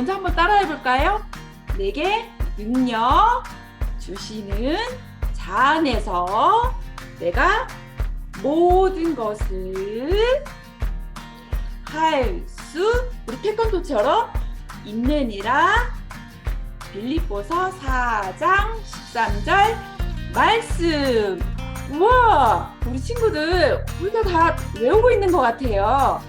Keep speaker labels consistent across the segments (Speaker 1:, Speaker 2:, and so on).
Speaker 1: 먼저 한번 따라해 볼까요? 내게 능력 주시는 자 안에서 내가 모든 것을 할 수, 우리 태권도처럼 있느니라. 빌립보서 4장 13절 말씀. 우와, 우리 친구들 우리가 다 외우고 있는 것 같아요.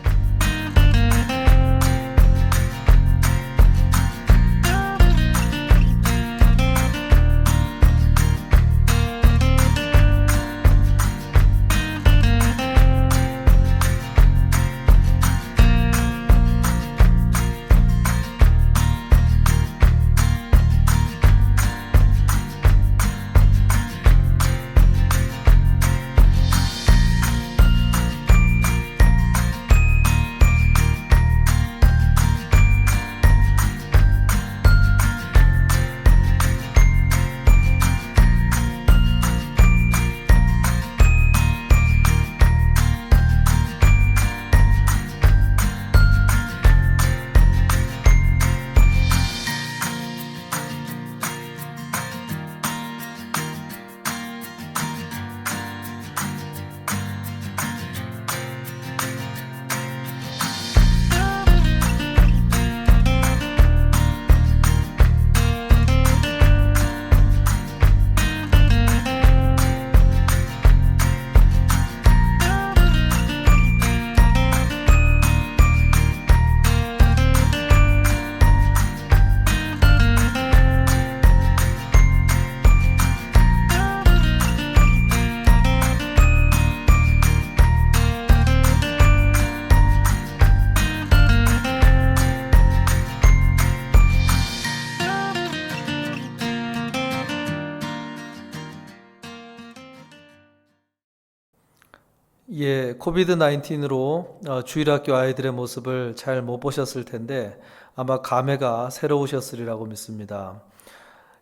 Speaker 2: 예, 코비드 19으로 주일학교 아이들의 모습을 잘 못 보셨을 텐데 아마 감회가 새로우셨으리라고 믿습니다.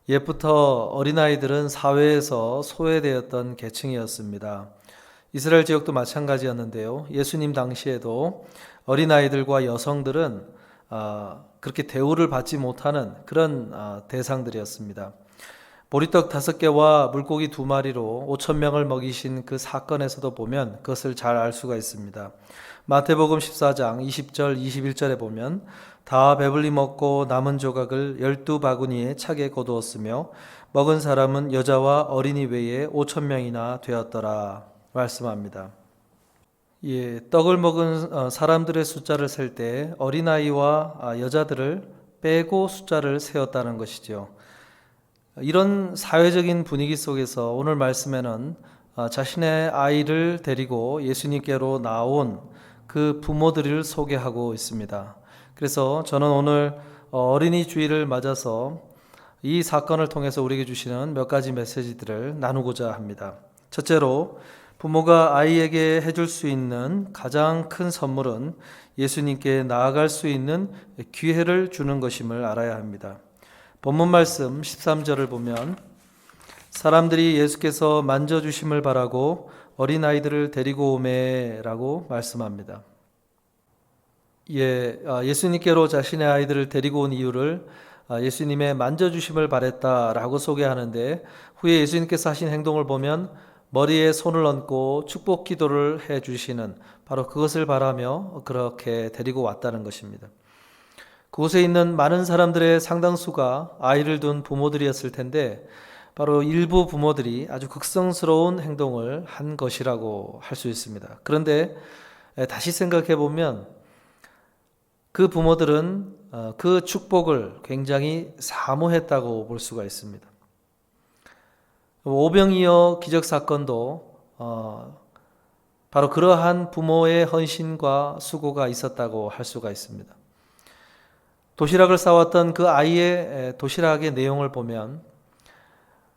Speaker 2: 옛부터 어린아이들은 사회에서 소외되었던 계층이었습니다. 이스라엘 지역도 마찬가지였는데요. 예수님 당시에도 어린아이들과 여성들은 그렇게 대우를 받지 못하는 그런 대상들이었습니다. 보리떡 5개와 물고기 2마리로 5,000명을 먹이신 그 사건에서도 보면 그것을 잘 알 수가 있습니다. 마태복음 14장 20절 21절에 보면 다 배불리 먹고 남은 조각을 12바구니에 차게 거두었으며 먹은 사람은 여자와 어린이 외에 5,000명이나 되었더라 말씀합니다. 예, 떡을 먹은 사람들의 숫자를 셀 때 어린아이와 여자들을 빼고 숫자를 세었다는 것이죠. 이런 사회적인 분위기 속에서 오늘 말씀에는 자신의 아이를 데리고 예수님께로 나온 그 부모들을 소개하고 있습니다. 그래서 저는 오늘 어린이 주일을 맞아서 이 사건을 통해서 우리에게 주시는 몇 가지 메시지들을 나누고자 합니다. 첫째로, 부모가 아이에게 해줄 수 있는 가장 큰 선물은 예수님께 나아갈 수 있는 기회를 주는 것임을 알아야 합니다. 본문 말씀 13절을 보면 사람들이 예수께서 만져주심을 바라고 어린아이들을 데리고 오매라고 말씀합니다. 예수님께로 자신의 아이들을 데리고 온 이유를 예수님의 만져주심을 바랬다라고 소개하는데, 후에 예수님께서 하신 행동을 보면 머리에 손을 얹고 축복 기도를 해주시는, 바로 그것을 바라며 그렇게 데리고 왔다는 것입니다. 그곳에 있는 많은 사람들의 상당수가 아이를 둔 부모들이었을 텐데 바로 일부 부모들이 아주 극성스러운 행동을 한 것이라고 할 수 있습니다. 그런데 다시 생각해 보면 그 부모들은 그 축복을 굉장히 사모했다고 볼 수가 있습니다. 오병이어 기적사건도 바로 그러한 부모의 헌신과 수고가 있었다고 할 수가 있습니다. 도시락을 싸왔던 그 아이의 도시락의 내용을 보면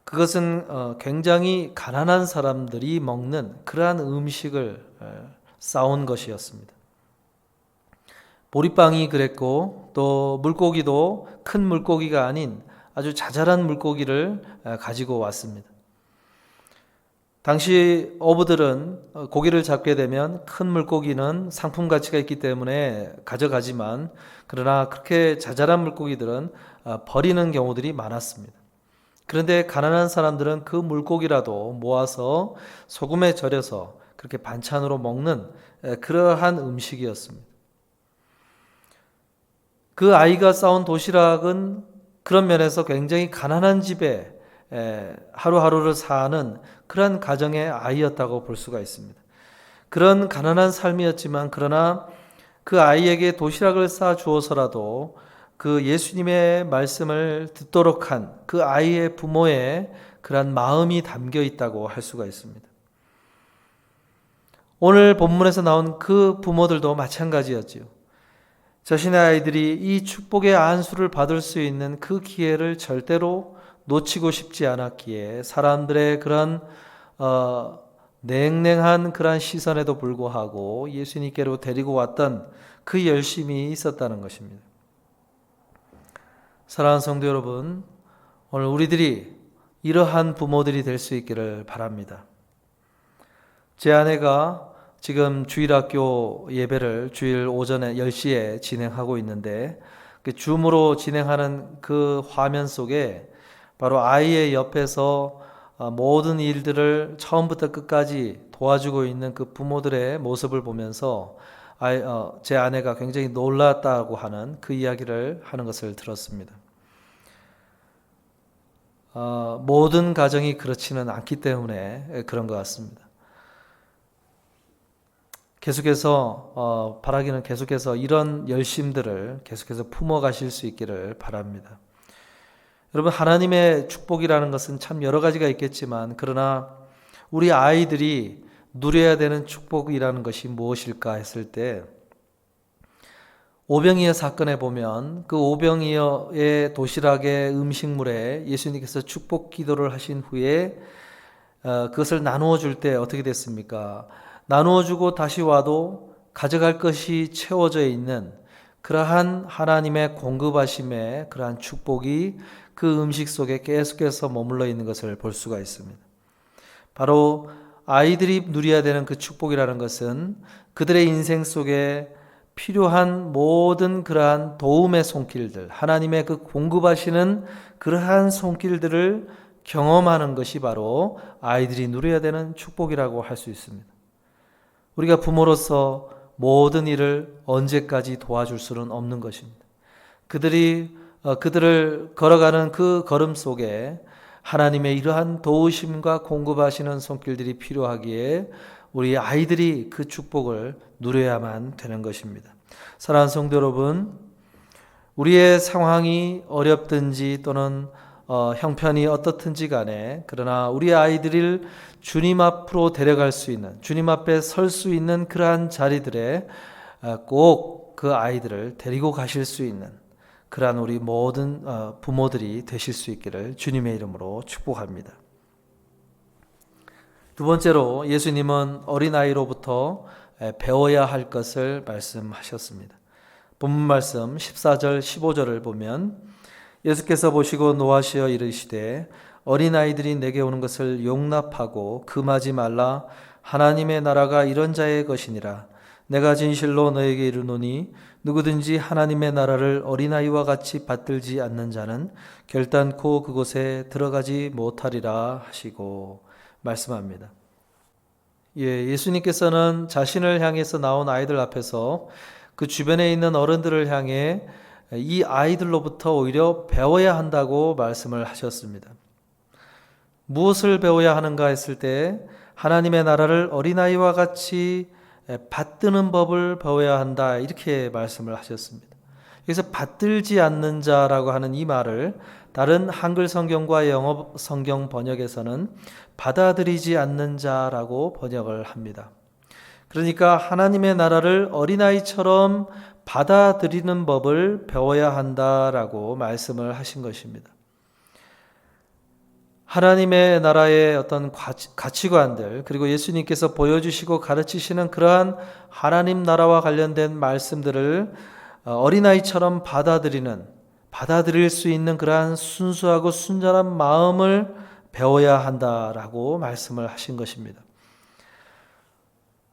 Speaker 2: 그것은 굉장히 가난한 사람들이 먹는 그러한 음식을 싸온 것이었습니다. 보리빵이 그랬고 또 물고기도 큰 물고기가 아닌 아주 자잘한 물고기를 가지고 왔습니다. 당시 어부들은 고기를 잡게 되면 큰 물고기는 상품 가치가 있기 때문에 가져가지만 그러나 그렇게 자잘한 물고기들은 버리는 경우들이 많았습니다. 그런데 가난한 사람들은 그 물고기라도 모아서 소금에 절여서 그렇게 반찬으로 먹는 그러한 음식이었습니다. 그 아이가 싸온 도시락은 그런 면에서 굉장히 가난한 집에 하루하루를 사는 그런 가정의 아이였다고 볼 수가 있습니다. 그런 가난한 삶이었지만 그러나 그 아이에게 도시락을 싸 주어서라도 그 예수님의 말씀을 듣도록 한 그 아이의 부모의 그런 마음이 담겨 있다고 할 수가 있습니다. 오늘 본문에서 나온 그 부모들도 마찬가지였지요. 자신의 아이들이 이 축복의 안수를 받을 수 있는 그 기회를 절대로 놓치고 싶지 않았기에 사람들의 그런 냉랭한 그런 시선에도 불구하고 예수님께로 데리고 왔던 그 열심이 있었다는 것입니다. 사랑하는 성도 여러분, 오늘 우리들이 이러한 부모들이 될 수 있기를 바랍니다. 제 아내가 지금 주일학교 예배를 주일 오전에 10시에 진행하고 있는데 그 줌으로 진행하는 그 화면 속에 바로 아이의 옆에서 모든 일들을 처음부터 끝까지 도와주고 있는 그 부모들의 모습을 보면서 제 아내가 굉장히 놀랐다고 하는 그 이야기를 하는 것을 들었습니다. 모든 가정이 그렇지는 않기 때문에 그런 것 같습니다. 계속해서 바라기는 계속해서 이런 열심들을 계속해서 품어가실 수 있기를 바랍니다. 여러분, 하나님의 축복이라는 것은 참 여러 가지가 있겠지만 그러나 우리 아이들이 누려야 되는 축복이라는 것이 무엇일까 했을 때 오병이어 사건에 보면 그 오병이어의 도시락의 음식물에 예수님께서 축복 기도를 하신 후에 그것을 나누어 줄 때 어떻게 됐습니까? 나누어 주고 다시 와도 가져갈 것이 채워져 있는 그러한 하나님의 공급하심의 그러한 축복이 그 음식 속에 계속해서 머물러 있는 것을 볼 수가 있습니다. 바로 아이들이 누려야 되는 그 축복이라는 것은 그들의 인생 속에 필요한 모든 그러한 도움의 손길들, 하나님의 그 공급하시는 그러한 손길들을 경험하는 것이 바로 아이들이 누려야 되는 축복이라고 할 수 있습니다. 우리가 부모로서 모든 일을 언제까지 도와줄 수는 없는 것입니다. 그들을 걸어가는 그 걸음 속에 하나님의 이러한 도우심과 공급하시는 손길들이 필요하기에 우리 아이들이 그 축복을 누려야만 되는 것입니다. 사랑하는 성도 여러분, 우리의 상황이 어렵든지 또는 형편이 어떻든지 간에 그러나 우리 아이들을 주님 앞으로 데려갈 수 있는, 주님 앞에 설 수 있는 그러한 자리들에 꼭 그 아이들을 데리고 가실 수 있는 그러한 우리 모든 부모들이 되실 수 있기를 주님의 이름으로 축복합니다. 두 번째로 예수님은 어린아이로부터 배워야 할 것을 말씀하셨습니다. 본문 말씀 14절 15절을 보면 예수께서 보시고 노하시어 이르시되 어린아이들이 내게 오는 것을 용납하고 금하지 말라. 하나님의 나라가 이런 자의 것이니라. 내가 진실로 너에게 이르노니 누구든지 하나님의 나라를 어린아이와 같이 받들지 않는 자는 결단코 그곳에 들어가지 못하리라 하시고 말씀합니다. 예수님께서는 자신을 향해서 나온 아이들 앞에서 그 주변에 있는 어른들을 향해 이 아이들로부터 오히려 배워야 한다고 말씀을 하셨습니다. 무엇을 배워야 하는가 했을 때 하나님의 나라를 어린아이와 같이 받드는 법을 배워야 한다 이렇게 말씀을 하셨습니다. 여기서 받들지 않는 자라고 하는 이 말을 다른 한글 성경과 영어 성경 번역에서는 받아들이지 않는 자라고 번역을 합니다. 그러니까 하나님의 나라를 어린아이처럼 받아들이는 법을 배워야 한다라고 말씀을 하신 것입니다. 하나님의 나라의 어떤 가치관들 그리고 예수님께서 보여주시고 가르치시는 그러한 하나님 나라와 관련된 말씀들을 어린아이처럼 받아들일 수 있는 그러한 순수하고 순전한 마음을 배워야 한다라고 말씀을 하신 것입니다.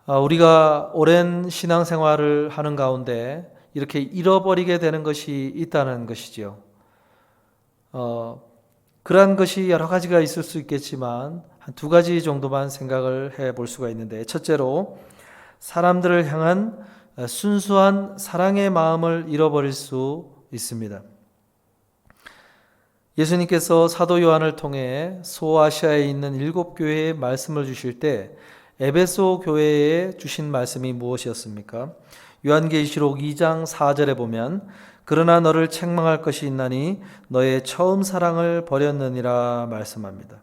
Speaker 2: 우리가 오랜 신앙생활을 하는 가운데 이렇게 잃어버리게 되는 것이 있다는 것이지요. 그러한 것이 여러 가지가 있을 수 있겠지만 한 두 가지 정도만 생각을 해볼 수가 있는데, 첫째로 사람들을 향한 순수한 사랑의 마음을 잃어버릴 수 있습니다. 예수님께서 사도 요한을 통해 소아시아에 있는 7교회에 말씀을 주실 때 에베소 교회에 주신 말씀이 무엇이었습니까? 요한계시록 2장 4절에 보면 그러나 너를 책망할 것이 있나니 너의 처음 사랑을 버렸느니라 말씀합니다.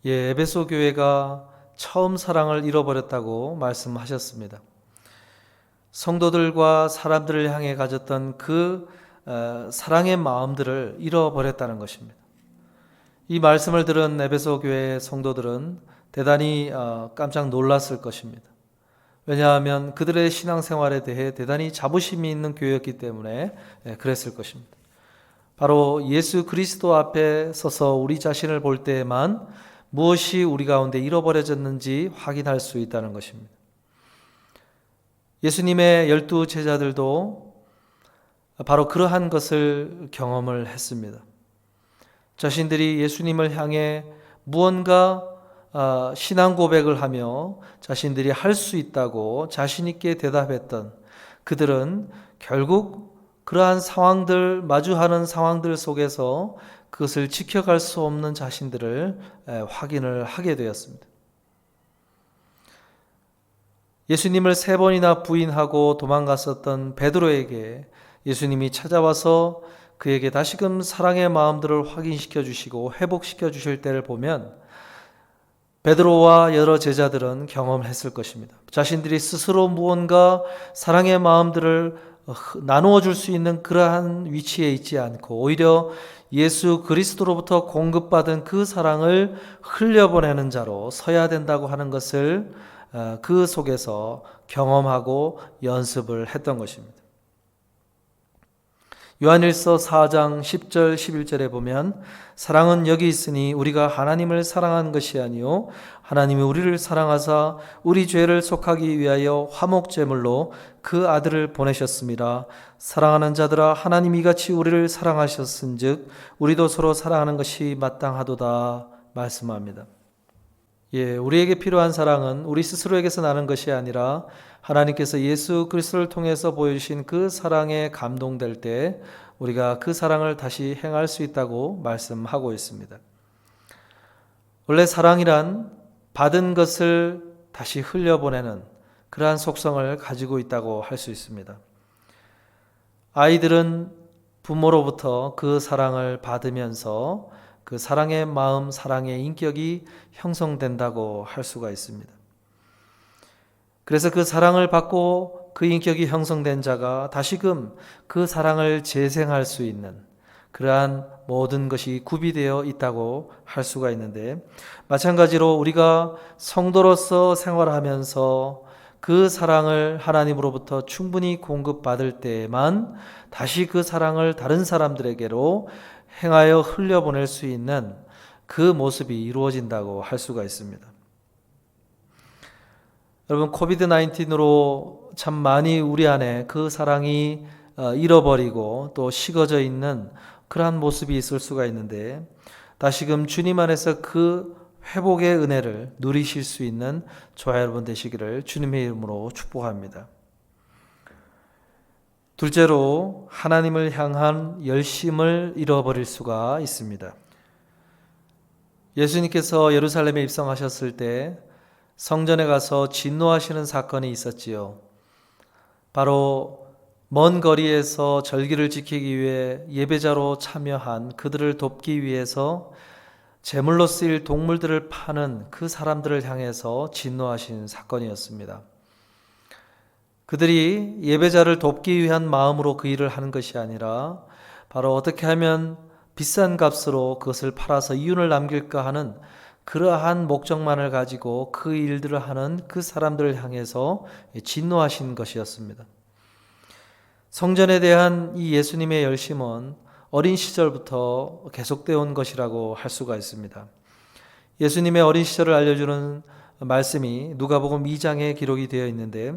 Speaker 2: 에베소 교회가 처음 사랑을 잃어버렸다고 말씀하셨습니다. 성도들과 사람들을 향해 가졌던 그 사랑의 마음들을 잃어버렸다는 것입니다. 이 말씀을 들은 에베소 교회 성도들은 대단히 깜짝 놀랐을 것입니다. 왜냐하면 그들의 신앙생활에 대해 대단히 자부심이 있는 교회였기 때문에 그랬을 것입니다. 바로 예수 그리스도 앞에 서서 우리 자신을 볼 때에만 무엇이 우리 가운데 잃어버려졌는지 확인할 수 있다는 것입니다. 예수님의 12 제자들도 바로 그러한 것을 경험을 했습니다. 자신들이 예수님을 향해 무언가 신앙 고백을 하며 자신들이 할 수 있다고 자신 있게 대답했던 그들은 결국 그러한 상황들, 마주하는 상황들 속에서 그것을 지켜갈 수 없는 자신들을 확인을 하게 되었습니다. 예수님을 3번이나 부인하고 도망갔었던 베드로에게 예수님이 찾아와서 그에게 다시금 사랑의 마음들을 확인시켜 주시고 회복시켜 주실 때를 보면 베드로와 여러 제자들은 경험했을 것입니다. 자신들이 스스로 무언가 사랑의 마음들을 나누어 줄 수 있는 그러한 위치에 있지 않고 오히려 예수 그리스도로부터 공급받은 그 사랑을 흘려보내는 자로 서야 된다고 하는 것을 그 속에서 경험하고 연습을 했던 것입니다. 요한일서 4장 10절 11절에 보면 사랑은 여기 있으니 우리가 하나님을 사랑한 것이 아니요 하나님이 우리를 사랑하사 우리 죄를 속하기 위하여 화목제물로 그 아들을 보내셨습니다. 사랑하는 자들아 하나님이 같이 우리를 사랑하셨은즉 우리도 서로 사랑하는 것이 마땅하도다 말씀합니다. 우리에게 필요한 사랑은 우리 스스로에게서 나는 것이 아니라 하나님께서 예수 그리스도를 통해서 보여주신 그 사랑에 감동될 때 우리가 그 사랑을 다시 행할 수 있다고 말씀하고 있습니다. 원래 사랑이란 받은 것을 다시 흘려보내는 그러한 속성을 가지고 있다고 할 수 있습니다. 아이들은 부모로부터 그 사랑을 받으면서 그 사랑의 마음, 사랑의 인격이 형성된다고 할 수가 있습니다. 그래서 그 사랑을 받고 그 인격이 형성된 자가 다시금 그 사랑을 재생할 수 있는 그러한 모든 것이 구비되어 있다고 할 수가 있는데, 마찬가지로 우리가 성도로서 생활하면서 그 사랑을 하나님으로부터 충분히 공급받을 때에만 다시 그 사랑을 다른 사람들에게로 행하여 흘려보낼 수 있는 그 모습이 이루어진다고 할 수가 있습니다. 여러분, 코비드-19로 참 많이 우리 안에 그 사랑이 잃어버리고 또 식어져 있는 그러한 모습이 있을 수가 있는데, 다시금 주님 안에서 그 회복의 은혜를 누리실 수 있는 저와 여러분 되시기를 주님의 이름으로 축복합니다. 둘째로, 하나님을 향한 열심을 잃어버릴 수가 있습니다. 예수님께서 예루살렘에 입성하셨을 때 성전에 가서 진노하시는 사건이 있었지요. 바로 먼 거리에서 절기를 지키기 위해 예배자로 참여한 그들을 돕기 위해서 제물로 쓰일 동물들을 파는 그 사람들을 향해서 진노하신 사건이었습니다. 그들이 예배자를 돕기 위한 마음으로 그 일을 하는 것이 아니라 바로 어떻게 하면 비싼 값으로 그것을 팔아서 이윤을 남길까 하는 그러한 목적만을 가지고 그 일들을 하는 그 사람들을 향해서 진노하신 것이었습니다. 성전에 대한 이 예수님의 열심은 어린 시절부터 계속되어 온 것이라고 할 수가 있습니다. 예수님의 어린 시절을 알려주는 말씀이 누가복음 2장에 기록이 되어 있는데,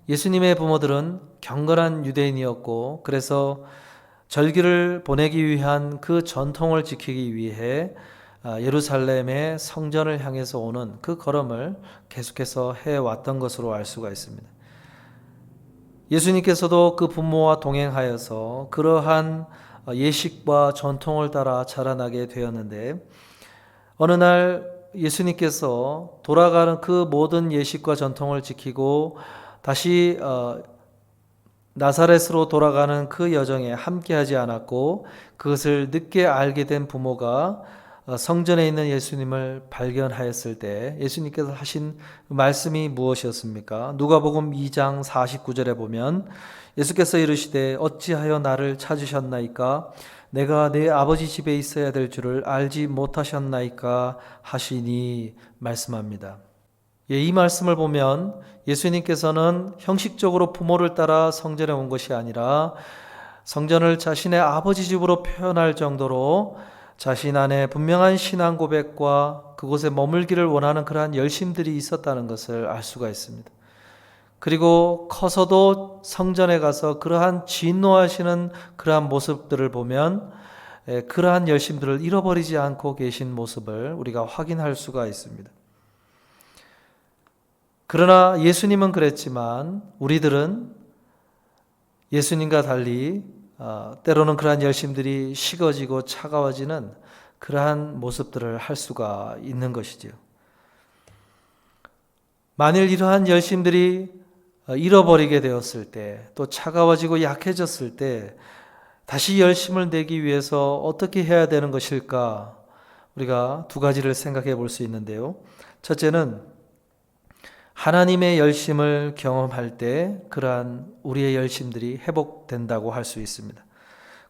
Speaker 2: 예수님의 부모들은 경건한 유대인이었고, 그래서 절기를 보내기 위한 그 전통을 지키기 위해 예루살렘의 성전을 향해서 오는 그 걸음을 계속해서 해왔던 것으로 알 수가 있습니다. 예수님께서도 그 부모와 동행하여서 그러한 예식과 전통을 따라 자라나게 되었는데, 어느 날 예수님께서 돌아가는 그 모든 예식과 전통을 지키고 다시 나사렛으로 돌아가는 그 여정에 함께하지 않았고, 그것을 늦게 알게 된 부모가 성전에 있는 예수님을 발견하였을 때 예수님께서 하신 말씀이 무엇이었습니까? 누가복음 2장 49절에 보면 예수께서 이르시되 어찌하여 나를 찾으셨나이까? 내가 내 아버지 집에 있어야 될 줄을 알지 못하셨나이까? 하시니 말씀합니다. 이 말씀을 보면 예수님께서는 형식적으로 부모를 따라 성전에 온 것이 아니라 성전을 자신의 아버지 집으로 표현할 정도로 자신 안에 분명한 신앙 고백과 그곳에 머물기를 원하는 그러한 열심들이 있었다는 것을 알 수가 있습니다. 그리고 커서도 성전에 가서 그러한 진노하시는 그러한 모습들을 보면 그러한 열심들을 잃어버리지 않고 계신 모습을 우리가 확인할 수가 있습니다. 그러나 예수님은 그랬지만 우리들은 예수님과 달리 때로는 그러한 열심들이 식어지고 차가워지는 그러한 모습들을 할 수가 있는 것이지요. 만일 이러한 열심들이 잃어버리게 되었을 때, 또 차가워지고 약해졌을 때 다시 열심을 내기 위해서 어떻게 해야 되는 것일까? 우리가 두 가지를 생각해 볼 수 있는데요. 첫째는 하나님의 열심을 경험할 때 그러한 우리의 열심들이 회복된다고 할 수 있습니다.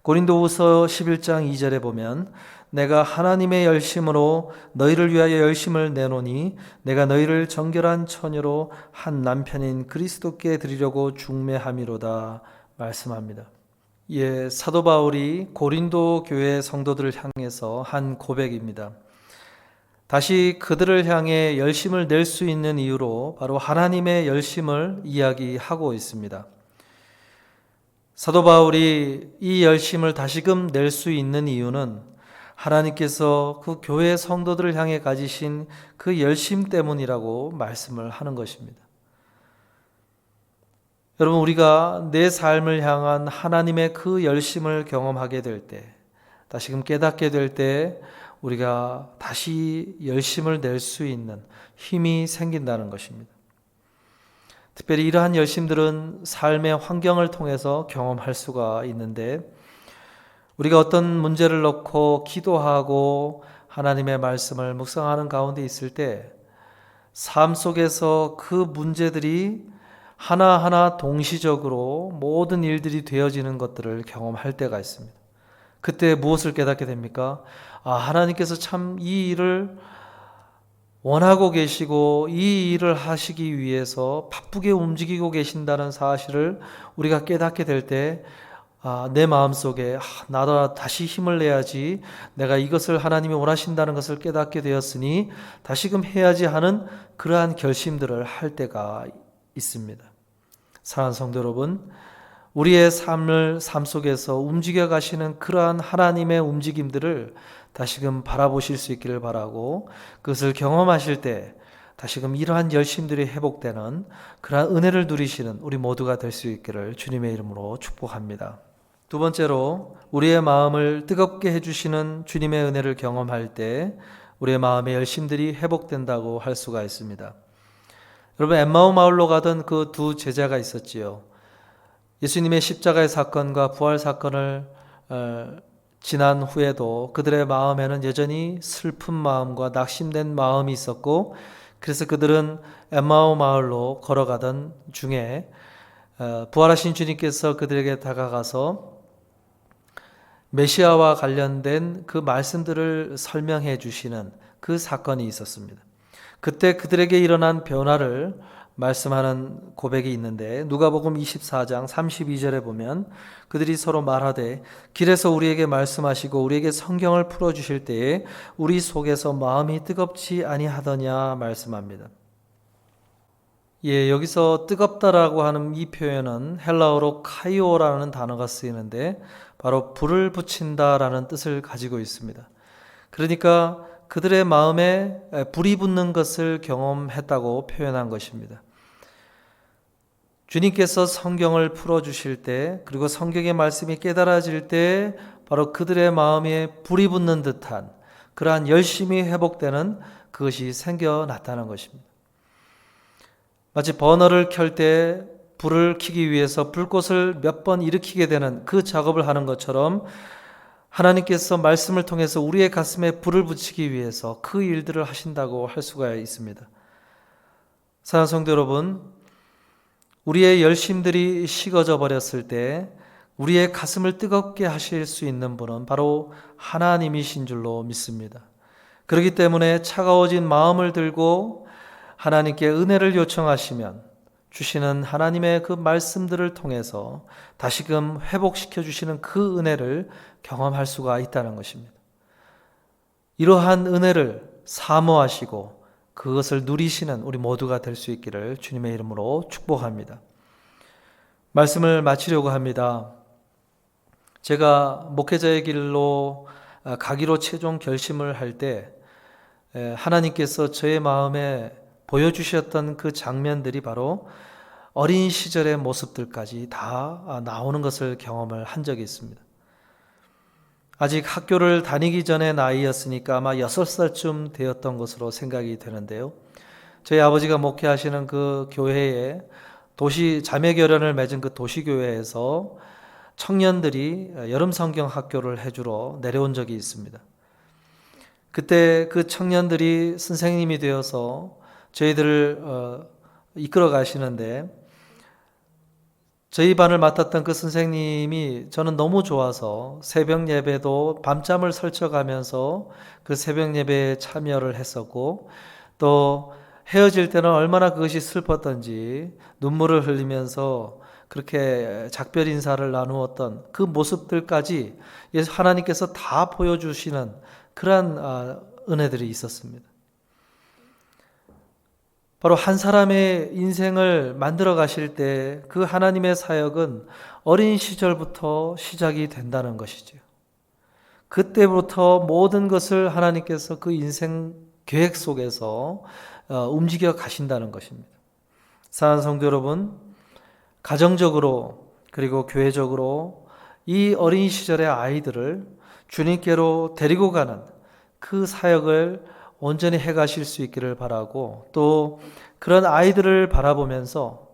Speaker 2: 고린도후서 11장 2절에 보면 내가 하나님의 열심으로 너희를 위하여 열심을 내노니 내가 너희를 정결한 처녀로 한 남편인 그리스도께 드리려고 중매함이로다 말씀합니다. 사도 바울이 고린도 교회 성도들을 향해서 한 고백입니다. 다시 그들을 향해 열심을 낼 수 있는 이유로 바로 하나님의 열심을 이야기하고 있습니다. 사도 바울이 이 열심을 다시금 낼 수 있는 이유는 하나님께서 그 교회 성도들을 향해 가지신 그 열심 때문이라고 말씀을 하는 것입니다. 여러분, 우리가 내 삶을 향한 하나님의 그 열심을 경험하게 될 때, 다시금 깨닫게 될 때 우리가 다시 열심을 낼 수 있는 힘이 생긴다는 것입니다. 특별히 이러한 열심들은 삶의 환경을 통해서 경험할 수가 있는데, 우리가 어떤 문제를 놓고 기도하고 하나님의 말씀을 묵상하는 가운데 있을 때 삶 속에서 그 문제들이 하나하나 동시적으로 모든 일들이 되어지는 것들을 경험할 때가 있습니다. 그때 무엇을 깨닫게 됩니까? 하나님께서 참 이 일을 원하고 계시고 이 일을 하시기 위해서 바쁘게 움직이고 계신다는 사실을 우리가 깨닫게 될 때 내 마음속에 나도 다시 힘을 내야지, 내가 이것을 하나님이 원하신다는 것을 깨닫게 되었으니 다시금 해야지 하는 그러한 결심들을 할 때가 있습니다. 사랑하는 성도 여러분, 우리의 삶 속에서 움직여 가시는 그러한 하나님의 움직임들을 다시금 바라보실 수 있기를 바라고, 그것을 경험하실 때 다시금 이러한 열심들이 회복되는 그러한 은혜를 누리시는 우리 모두가 될 수 있기를 주님의 이름으로 축복합니다. 두 번째로, 우리의 마음을 뜨겁게 해주시는 주님의 은혜를 경험할 때 우리의 마음의 열심들이 회복된다고 할 수가 있습니다. 여러분, 엠마오 마을로 가던 그 두 제자가 있었지요. 예수님의 십자가의 사건과 부활 사건을 지난 후에도 그들의 마음에는 여전히 슬픈 마음과 낙심된 마음이 있었고, 그래서 그들은 엠마오 마을로 걸어가던 중에 부활하신 주님께서 그들에게 다가가서 메시아와 관련된 그 말씀들을 설명해 주시는 그 사건이 있었습니다. 그때 그들에게 일어난 변화를 말씀하는 고백이 있는데 누가복음 24장 32절에 보면 그들이 서로 말하되 길에서 우리에게 말씀하시고 우리에게 성경을 풀어주실 때에 우리 속에서 마음이 뜨겁지 아니하더냐 말씀합니다. 예, 여기서 뜨겁다라고 하는 이 표현은 헬라어로 카이오라는 단어가 쓰이는데 바로 불을 붙인다라는 뜻을 가지고 있습니다. 그러니까 그들의 마음에 불이 붙는 것을 경험했다고 표현한 것입니다. 주님께서 성경을 풀어주실 때 그리고 성경의 말씀이 깨달아질 때 바로 그들의 마음에 불이 붙는 듯한 그러한 열심이 회복되는 그것이 생겨났다는 것입니다. 마치 버너를 켤 때 불을 켜기 위해서 불꽃을 몇 번 일으키게 되는 그 작업을 하는 것처럼 하나님께서 말씀을 통해서 우리의 가슴에 불을 붙이기 위해서 그 일들을 하신다고 할 수가 있습니다. 사랑하는 성도 여러분, 우리의 열심들이 식어져 버렸을 때 우리의 가슴을 뜨겁게 하실 수 있는 분은 바로 하나님이신 줄로 믿습니다. 그렇기 때문에 차가워진 마음을 들고 하나님께 은혜를 요청하시면 주시는 하나님의 그 말씀들을 통해서 다시금 회복시켜 주시는 그 은혜를 경험할 수가 있다는 것입니다. 이러한 은혜를 사모하시고 그것을 누리시는 우리 모두가 될 수 있기를 주님의 이름으로 축복합니다. 말씀을 마치려고 합니다. 제가 목회자의 길로 가기로 최종 결심을 할 때 하나님께서 저의 마음에 보여주셨던 그 장면들이 바로 어린 시절의 모습들까지 다 나오는 것을 경험을 한 적이 있습니다. 아직 학교를 다니기 전의 나이였으니까 아마 6살쯤 되었던 것으로 생각이 되는데요. 저희 아버지가 목회하시는 그 교회에 자매결연을 맺은 그 도시교회에서 청년들이 여름 성경 학교를 해주러 내려온 적이 있습니다. 그때 그 청년들이 선생님이 되어서 저희들을 이끌어 가시는데 저희 반을 맡았던 그 선생님이 저는 너무 좋아서 새벽 예배도 밤잠을 설쳐가면서 그 새벽 예배에 참여를 했었고 또 헤어질 때는 얼마나 그것이 슬펐던지 눈물을 흘리면서 그렇게 작별 인사를 나누었던 그 모습들까지 하나님께서 다 보여주시는 그러한 은혜들이 있었습니다. 바로 한 사람의 인생을 만들어 가실 때 그 하나님의 사역은 어린 시절부터 시작이 된다는 것이죠. 그때부터 모든 것을 하나님께서 그 인생 계획 속에서 움직여 가신다는 것입니다. 사랑하는 성도 여러분, 가정적으로 그리고 교회적으로 이 어린 시절의 아이들을 주님께로 데리고 가는 그 사역을 온전히 해가실 수 있기를 바라고 또 그런 아이들을 바라보면서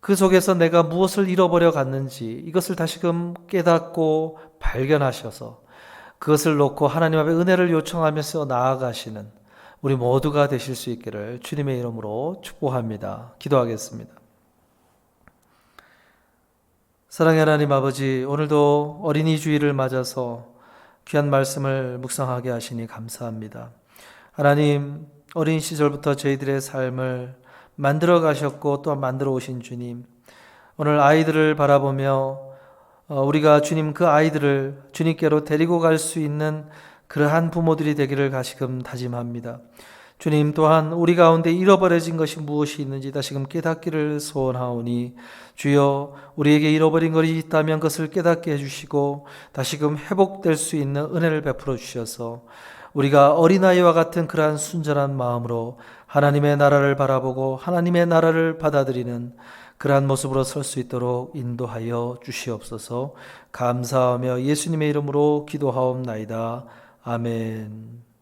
Speaker 2: 그 속에서 내가 무엇을 잃어버려 갔는지 이것을 다시금 깨닫고 발견하셔서 그것을 놓고 하나님 앞에 은혜를 요청하면서 나아가시는 우리 모두가 되실 수 있기를 주님의 이름으로 축복합니다. 기도하겠습니다. 사랑의 하나님 아버지, 오늘도 어린이 주일을 맞아서 귀한 말씀을 묵상하게 하시니 감사합니다. 하나님, 어린 시절부터 저희들의 삶을 만들어 가셨고 또 만들어 오신 주님, 오늘 아이들을 바라보며 우리가 주님 그 아이들을 주님께로 데리고 갈 수 있는 그러한 부모들이 되기를 다시금 다짐합니다. 주님 또한 우리 가운데 잃어버려진 것이 무엇이 있는지 다시금 깨닫기를 소원하오니 주여 우리에게 잃어버린 것이 있다면 그것을 깨닫게 해주시고 다시금 회복될 수 있는 은혜를 베풀어 주셔서 우리가 어린아이와 같은 그러한 순전한 마음으로 하나님의 나라를 바라보고 하나님의 나라를 받아들이는 그러한 모습으로 설 수 있도록 인도하여 주시옵소서. 감사하며 예수님의 이름으로 기도하옵나이다. 아멘.